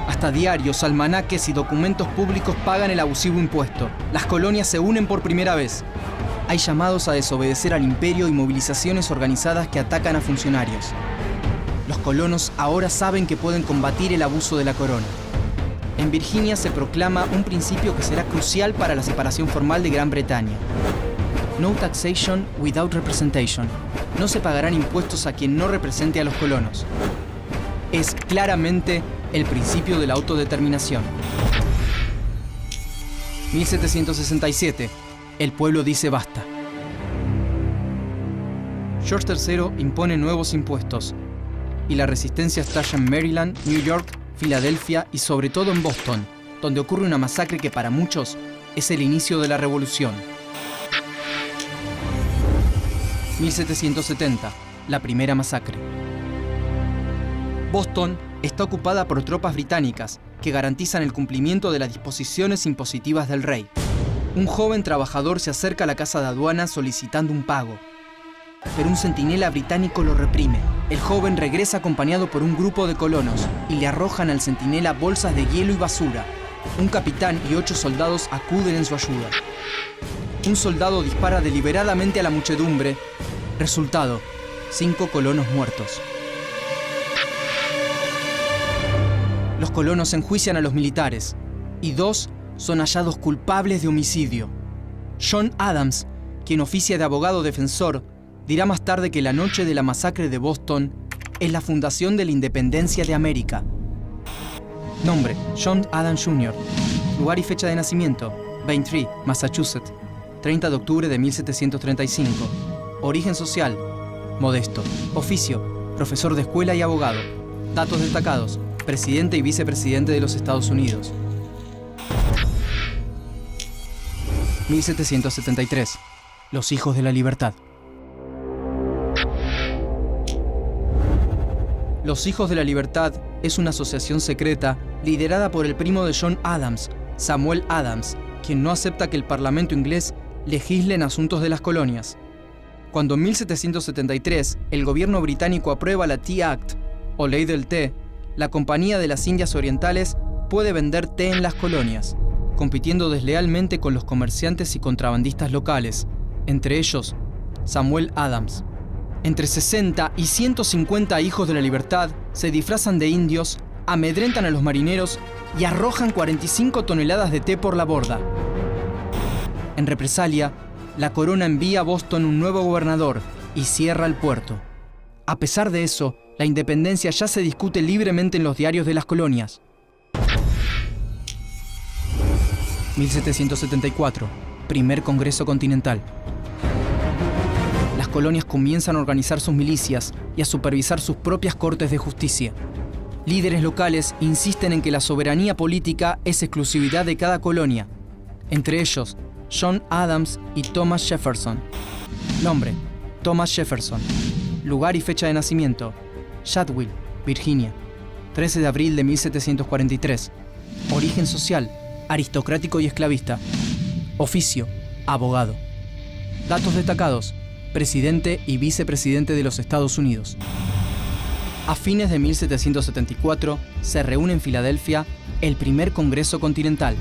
Hasta diarios, almanaques y documentos públicos pagan el abusivo impuesto. Las colonias se unen por primera vez. Hay llamados a desobedecer al imperio y movilizaciones organizadas que atacan a funcionarios. Los colonos ahora saben que pueden combatir el abuso de la corona. En Virginia se proclama un principio que será crucial para la separación formal de Gran Bretaña. No taxation without representation. No se pagarán impuestos a quien no represente a los colonos. Es claramente el principio de la autodeterminación. 1767. El pueblo dice basta. George III impone nuevos impuestos y la resistencia estalla en Maryland, New York, Filadelfia y sobre todo en Boston, donde ocurre una masacre que para muchos es el inicio de la revolución. 1770. La primera masacre. Boston está ocupada por tropas británicas que garantizan el cumplimiento de las disposiciones impositivas del rey. Un joven trabajador se acerca a la casa de aduana solicitando un pago, pero un centinela británico lo reprime. El joven regresa acompañado por un grupo de colonos y le arrojan al centinela bolsas de hielo y basura. Un capitán y 8 soldados acuden en su ayuda. Un soldado dispara deliberadamente a la muchedumbre. Resultado: 5 colonos muertos. Los colonos enjuician a los militares y 2 son hallados culpables de homicidio. John Adams, quien oficia de abogado defensor, dirá más tarde que la noche de la masacre de Boston es la fundación de la independencia de América. Nombre: John Adams Jr. Lugar y fecha de nacimiento: Braintree, Massachusetts, 30 de octubre de 1735. Origen social: modesto. Oficio: profesor de escuela y abogado. Datos destacados: presidente y vicepresidente de los Estados Unidos. 1773. Los hijos de la libertad. Los Hijos de la Libertad es una asociación secreta liderada por el primo de John Adams, Samuel Adams, quien no acepta que el Parlamento inglés legisle en asuntos de las colonias. Cuando en 1773 el gobierno británico aprueba la Tea Act, o Ley del Té, la Compañía de las Indias Orientales puede vender té en las colonias, compitiendo deslealmente con los comerciantes y contrabandistas locales, entre ellos Samuel Adams. Entre 60 y 150 hijos de la libertad se disfrazan de indios, amedrentan a los marineros y arrojan 45 toneladas de té por la borda. En represalia, la corona envía a Boston un nuevo gobernador y cierra el puerto. A pesar de eso, la independencia ya se discute libremente en los diarios de las colonias. 1774. Primer Congreso Continental. Las colonias comienzan a organizar sus milicias y a supervisar sus propias cortes de justicia. Líderes locales insisten en que la soberanía política es exclusividad de cada colonia, entre ellos John Adams y Thomas Jefferson. Nombre: Thomas Jefferson. Lugar y fecha de nacimiento: Shadwell, Virginia, 13 de abril de 1743. Origen social: aristocrático y esclavista. Oficio: abogado. Datos destacados: presidente y vicepresidente de los Estados Unidos. A fines de 1774 se reúne en Filadelfia el primer Congreso Continental.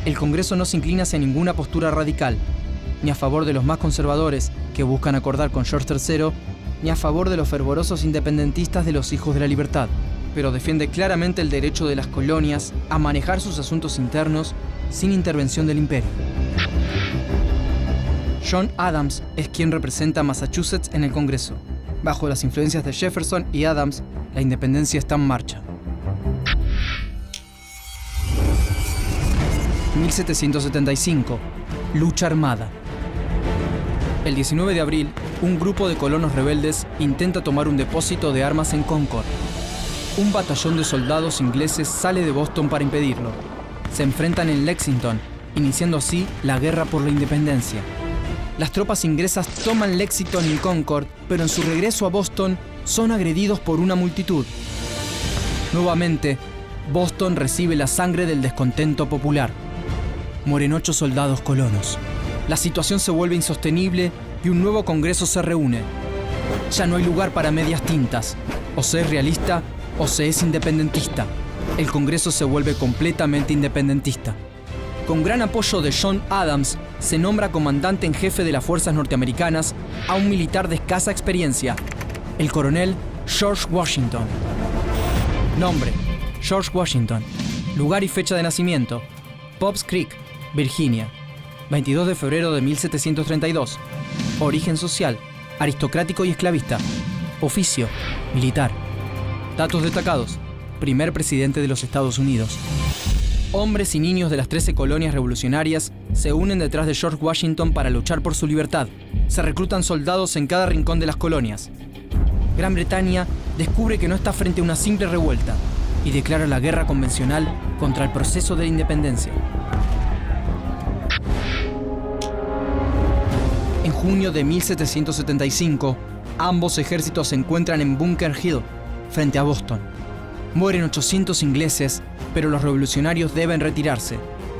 El Congreso no se inclina hacia ninguna postura radical, ni a favor de los más conservadores que buscan acordar con George III, ni a favor de los fervorosos independentistas de los Hijos de la Libertad, pero defiende claramente el derecho de las colonias a manejar sus asuntos internos sin intervención del imperio. John Adams es quien representa a Massachusetts en el Congreso. Bajo las influencias de Jefferson y Adams, la independencia está en marcha. 1775. Lucha armada. El 19 de abril, un grupo de colonos rebeldes intenta tomar un depósito de armas en Concord. Un batallón de soldados ingleses sale de Boston para impedirlo. Se enfrentan en Lexington, iniciando así la guerra por la independencia. Las tropas inglesas toman Lexington y Concord, pero en su regreso a Boston son agredidos por una multitud. Nuevamente, Boston recibe la sangre del descontento popular. Mueren 8 soldados colonos. La situación se vuelve insostenible y un nuevo Congreso se reúne. Ya no hay lugar para medias tintas. O se es realista o se es independentista. El Congreso se vuelve completamente independentista. Con gran apoyo de John Adams, se nombra comandante en jefe de las fuerzas norteamericanas a un militar de escasa experiencia, el coronel George Washington. Nombre: George Washington. Lugar y fecha de nacimiento: Pops Creek, Virginia, 22 de febrero de 1732. Origen social: aristocrático y esclavista. Oficio: militar. Datos destacados: primer presidente de los Estados Unidos. Hombres y niños de las 13 colonias revolucionarias se unen detrás de George Washington para luchar por su libertad. Se reclutan soldados en cada rincón de las colonias. Gran Bretaña descubre que no está frente a una simple revuelta y declara la guerra convencional contra el proceso de la independencia. En junio de 1775, ambos ejércitos se encuentran en Bunker Hill, frente a Boston. Mueren 800 ingleses, pero los revolucionarios deben retirarse.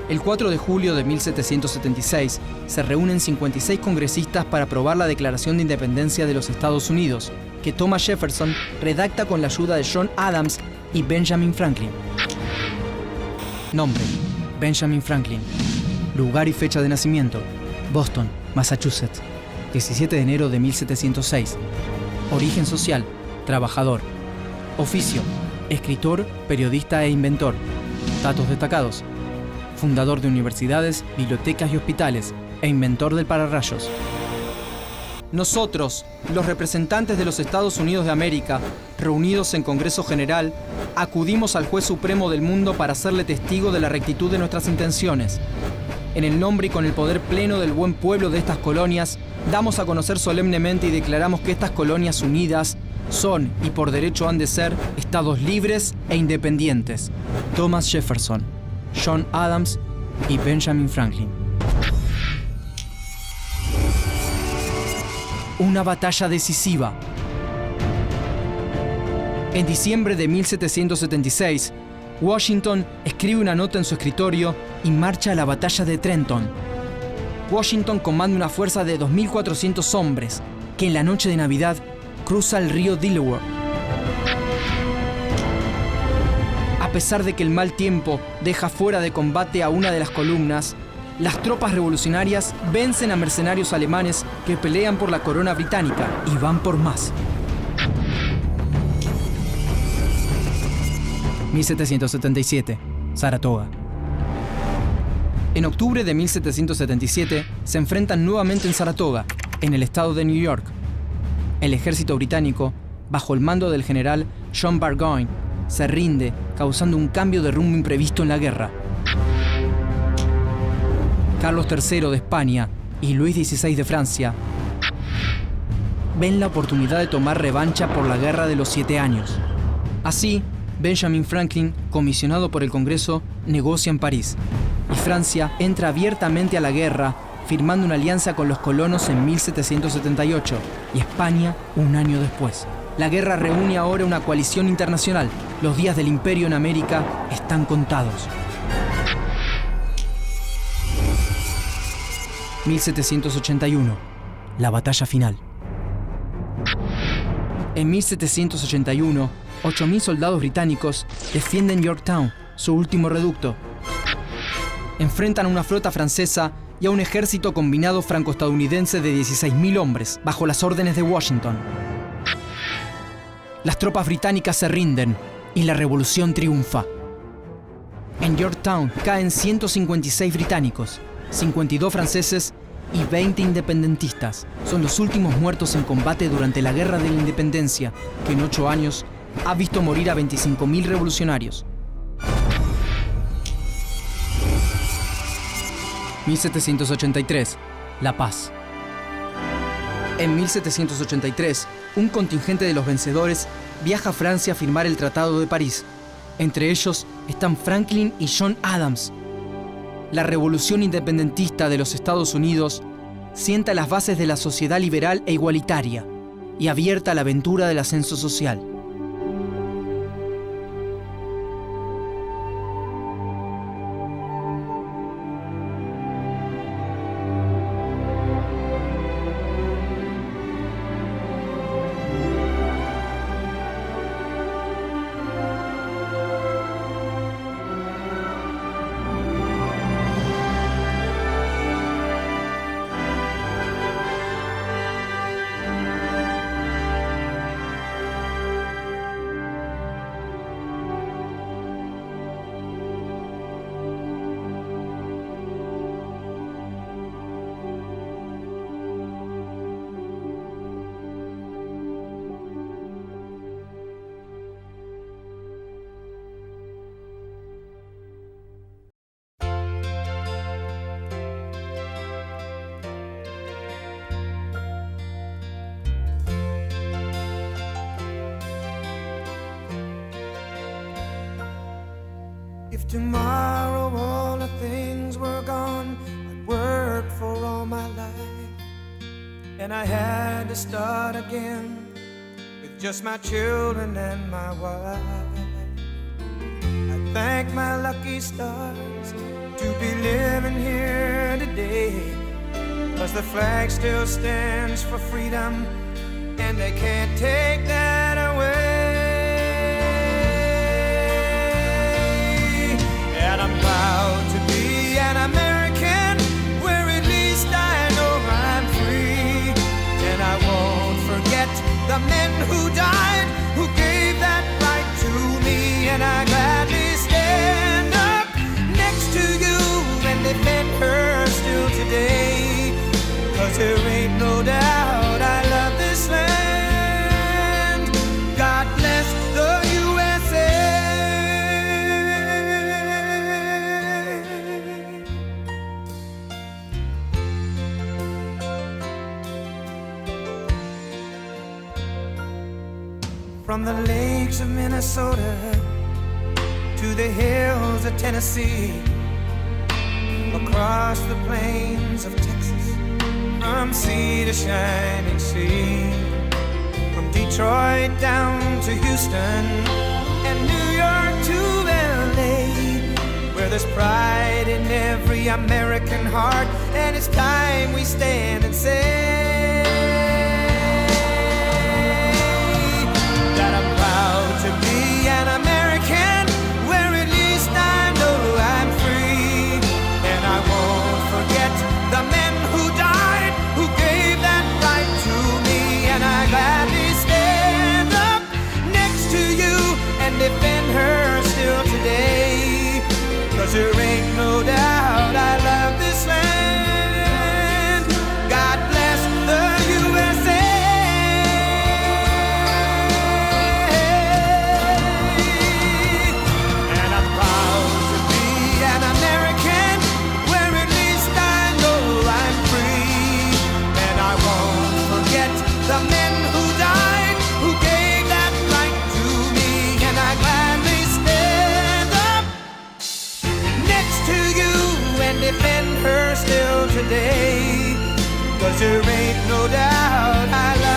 El 4 de julio de 1776 se reúnen 56 congresistas para aprobar la Declaración de Independencia de los Estados Unidos, que Thomas Jefferson redacta con la ayuda de John Adams y Benjamin Franklin. Nombre: Benjamin Franklin. Lugar y fecha de nacimiento: Boston, Massachusetts, 17 de enero de 1706. Origen social: trabajador. Oficio: escritor, periodista e inventor. Datos destacados: fundador de universidades, bibliotecas y hospitales e inventor del pararrayos. Nosotros, los representantes de los Estados Unidos de América, reunidos en Congreso General, acudimos al Juez Supremo del Mundo para hacerle testigo de la rectitud de nuestras intenciones. En el nombre y con el poder pleno del buen pueblo de estas colonias, damos a conocer solemnemente y declaramos que estas colonias unidas son, y por derecho han de ser, estados libres e independientes. Thomas Jefferson, John Adams y Benjamin Franklin. Una batalla decisiva. En diciembre de 1776, Washington escribe una nota en su escritorio y marcha a la batalla de Trenton. Washington comanda una fuerza de 2.400 hombres que en la noche de Navidad cruza el río Delaware. A pesar de que el mal tiempo deja fuera de combate a una de las columnas, las tropas revolucionarias vencen a mercenarios alemanes que pelean por la corona británica y van por más. 1777, Saratoga. En octubre de 1777 se enfrentan nuevamente en Saratoga, en el estado de New York. El ejército británico, bajo el mando del general John Burgoyne, se rinde, causando un cambio de rumbo imprevisto en la guerra. Carlos III de España y Luis XVI de Francia ven la oportunidad de tomar revancha por la Guerra de los 7 años. Así, Benjamin Franklin, comisionado por el Congreso, negocia en París, y Francia entra abiertamente a la guerra, firmando una alianza con los colonos en 1778 y España un año después. La guerra reúne ahora una coalición internacional. Los días del imperio en América están contados. 1781. La batalla final. En 1781, 8.000 soldados británicos defienden Yorktown, su último reducto. Enfrentan a una flota francesa y a un ejército combinado franco-estadounidense de 16.000 hombres, bajo las órdenes de Washington. Las tropas británicas se rinden y la revolución triunfa. En Yorktown caen 156 británicos, 52 franceses y 20 independentistas. Son los últimos muertos en combate durante la Guerra de la Independencia, que en 8 años ha visto morir a 25.000 revolucionarios. 1783. La paz. En 1783, un contingente de los vencedores viaja a Francia a firmar el Tratado de París. Entre ellos están Franklin y John Adams. La revolución independentista de los Estados Unidos sienta las bases de la sociedad liberal e igualitaria y abierta a la aventura del ascenso social. tomorrow all the things were gone I'd worked for all my life, and I had to start again with just my children and my wife. I thank my lucky stars to be living here today, 'cause the flag still stands for freedom, and they can't take that away. And I'm proud to be an American, where at least I know I'm free. And I won't forget the men who died, who gave that right to me. And I gladly stand up next to you and defend her still today, 'cause there ain't no doubt I love this land. God bless the USA. From the lakes of Minnesota to the hills of Tennessee, across the plains of Texas, from sea to shining sea, from Detroit down to Houston and New York to LA, where there's pride in every American heart, and it's time we stand and say that I'm proud to be an American, where at least I know I'm free. And I won't forget the men who died, who gave that right to me. And I gladly stand up next to you and defend her still today, 'cause there ain't no doubt I love this land. God bless the USA. And I'm proud to be an American, where at least I know I'm free. And I won't forget the men who died, who gave that right to me. And I gladly stand up next to you and defend her still today, 'cause there ain't no doubt I love